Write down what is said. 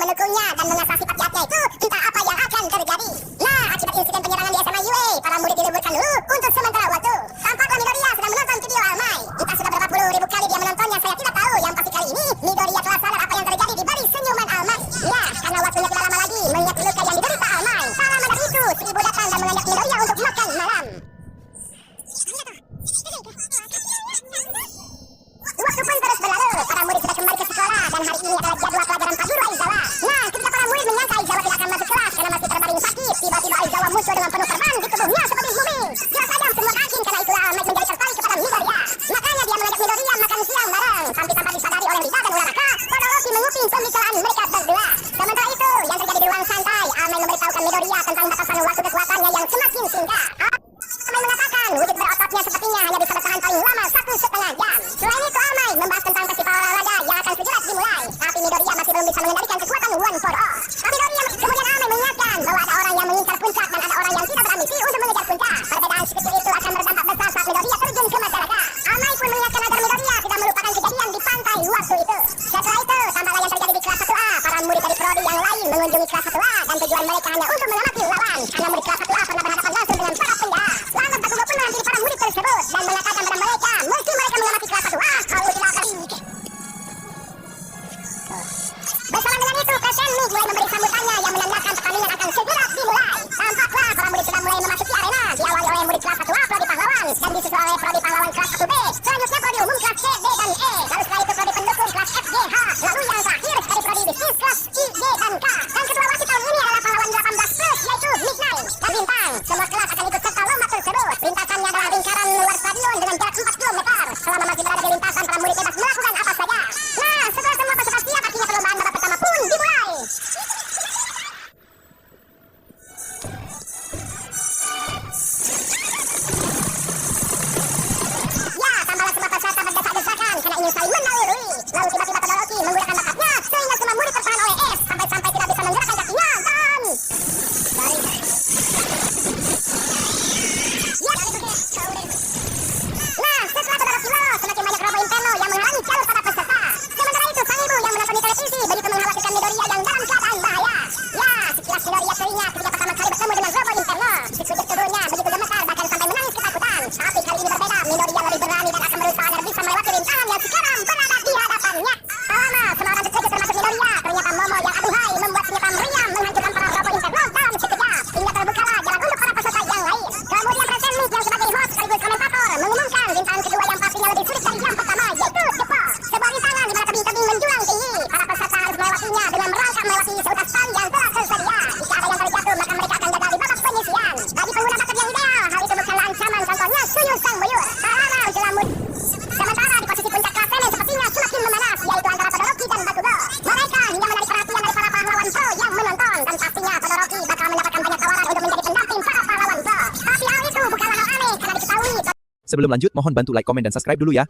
mendukungnya dan mengasah sifat jahatnya itu, entah apa yang akan terjadi. Nah, akibat insiden penyerangan di SMA UA, para murid diliburkan dulu untuk sementara waktu. Tampaklah Midoriya sedang menonton video All Might. Entah sudah berapa puluh ribu kali dia menontonnya, saya tidak tahu. Yang pasti kali ini, Midoriya telah sadar apa yang terjadi di balik senyuman All Might. Ya, karena waktunya tidak lama lagi mengingat luka yang diderita All Might. Tak lama dari itu, si ibu datang dan mengajak Midoriya untuk makan malam. Waktu pun terus berlalu, para murid sudah kembali ke sekolah dan hari ini adalah jadwal pelajaran Pak Guru Aizawa. Nah, ketika para murid menyangka Aizawa tidak akan masuk kelas karena masih terbaring sakit, tiba-tiba Aizawa muncul dengan penuh terbang di tubuhnya seperti bumi. Dia sadar semua kakin karena itulah All Might menjadi tertarik kepada Midoriya. Makanya dia mengajak Midoriya makan siang bareng. Sampai tanpa disadari oleh Rida dan Uraraka, Todoroki menguping pembicaraan mereka berdua. Sementara itu, yang terjadi di ruang santai, All Might memberitahukan Midoriya tentang batasan waktu kekuatannya yang semakin singkat. All Might mengatakan wujud berototnya sepertinya hanya bisa bertahan paling lama 1,5 jam. Selain itu, All Might membahas tentang festival olahraga yang akan segera dimulai. Tapi Midoriya masih belum bisa mengendalikan kekuatan One for All. Midoriya kemudian All Might mengingatkan bahwa ada orang yang mengincar puncak dan ada orang yang tidak berambisi untuk mengejar puncak. Perbedaan sekecil itu akan berdampak besar saat Midoriya terjun ke masyarakat. All Might pun mengingatkan agar Midoriya tidak melupakan kejadian di pantai waktu itu. Setelah itu, tampaklah yang terjadi di kelas 1A. Para murid dari prodi yang lain mengunjungi kelas 1A dan tujuan mereka hanya untuk mengamati lawan. Karena murid kelas 1A pernah berhadapan langsung dengan para penjahat. Lantas Bakugo pun menghampiri para murid tersebut dan mengatakan kepada mereka, mesti mereka mengamati kelas 1A kalau tidak akan. Bersama dengan itu, Presiden Mig mulai memberi sambutannya yang menandakan pertandingan akan segera dimulai. Tampaklah para murid sudah mulai memasuki arena, diawali oleh murid kelas 1A Prodi Pahlawan dan disusul oleh Prodi Pahlawan kelas 1B. Selanjutnya Prodi Umum kelas C, D, dan E. Lalu setelah itu Prodi Pendukung kelas F, G, H. Lalu yang terakhir dari Prodi Bisnis kelas I, G, dan K. Dan ketua wasit tahun ini adalah Pahlawan 18 plus, yaitu Midnight dan Bintang. Semua kelas akan ikut serta lomba tersebut. Lintasannya adalah lingkaran luar stadion dengan jarak 4 km. Selama masih berada di lintasan, para murid bebas melakukan apa saja. Nah, setelah semua peserta siap, akhirnya perlombaan babak pertama pun dimulai. Ya, tampaklah semua peserta berdesak-desakan karena ingin saling mendahului. Lalu tiba-tiba Todoroki menggunakan bakatnya sehingga semua murid tertahan oleh es sampai-sampai tidak bisa menggerakkan kakinya dan... Nah, setelah Todoroki lolos, semakin banyak robo inferno yang menghalangi jalur para peserta. Sementara itu, sang ibu yang menonton di televisi begitu mengkhawatirkan Midoriya yang dalam keadaan bahaya. Ya, sekilas Midoriya teringat ketika pertama kali bertemu dengan robo inferno. Sekujur tubuhnya begitu gemetar bahkan sampai menangis ketakutan. Tapi kali ini berbeda, Midoriya lebih berani dan akan berusaha agar bisa melewati rintangan yang sekarang berada di hadapannya. Tak lama, semua orang terkejut termasuk Midoriya. Ternyata Momo yang aduhai membuat senjata meriam menghancurkan para robo inferno dalam sekejap. Hingga terbukalah jalan untuk para peserta yang lain. Kemudian Presiden Mig yang sebagai host sekaligus komentator mengumumkan rintangan kedua yang pastinya lebih sulit dari yang pertama, yaitu Jepot. Sebuah rintangan di mana tebing-tebing menjulang tinggi. Para peserta harus melewatinya dengan merangkak melewati seutas tali yang telah tersedia. Jika ada yang terjatuh, maka mereka akan gagal di babak penyisian. Bagi pengguna bakat yang ideal, hal itu bukanlah ancaman. Contohnya Suyu Sang Buyur. Tak lama menjelang sementara di posisi puncak klasemen sepertinya semakin memanas, yaitu antara Todoroki dan Bakugo. Mereka hingga menarik perhatian dari para pahlawan pro yang menonton, dan pastinya Todoroki bakal mendapatkan banyak tawaran untuk menjadi pendamping para pahlawan pro. Tapi hal itu bukanlah hal aneh karena diketahui. Sebelum lanjut, mohon bantu like, komen, dan subscribe dulu ya.